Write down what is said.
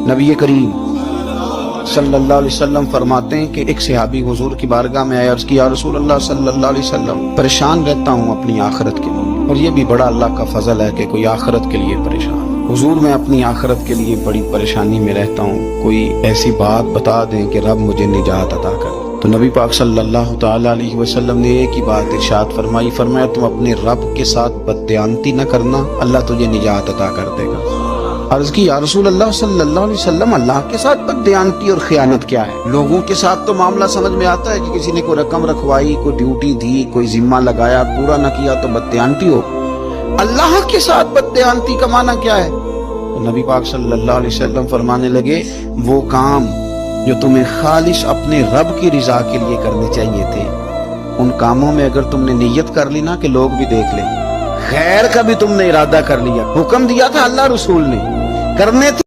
नबी करीम सल्लल्लाहु अलैहि वसल्लम फरमाते हैं कि एक सहाबी हुजूर की बारगाह में आया, अर्ज किया, रसूल अल्लाह सल्लल्लाहु अलैहि वसल्लम, परेशान रहता हूँ अपनी आखिरत के लिए, और ये भी बड़ा अल्लाह का फजल है कि कोई आखिरत के लिए परेशान। हुजूर मैं अपनी आखिरत के लिए बड़ी परेशानी में रहता हूँ, कोई ऐसी बात बता दें कि रब मुझे निजात अता करे। तो नबी पाक सल्लल्लाहु ताला अलैहि वसल्लम ने एक ही बात इरशाद फरमाई, फरमाया तुम अपने रब के साथ बददयानती न करना, अल्लाह तुझे निजात अता कर देगा। अर्ज की, या रसूल अल्लाह सल्लल्लाहु अलैहि वसल्लम, अल्लाह के साथ बददयानती और खयानत क्या है? लोगों के साथ तो मामला समझ में आता है कि किसी ने कोई रकम रखवाई, कोई ड्यूटी दी, कोई जिम्मा लगाया, पूरा न किया तो बददयानती हो। अल्लाह के साथ बददयानती का माना क्या है? तो नबी पाक सल्लल्लाहु अलैहि वसल्लम फरमाने लगे, वो काम जो तुम्हें खालिश अपने रब की रिजा के लिए करने चाहिए थे, उन कामों में अगर तुमने नियत कर ली ना कि लोग भी देख लें, खैर का भी तुमने इरादा कर लिया, हुक्म दिया था अल्लाह रसूल ने, करने थे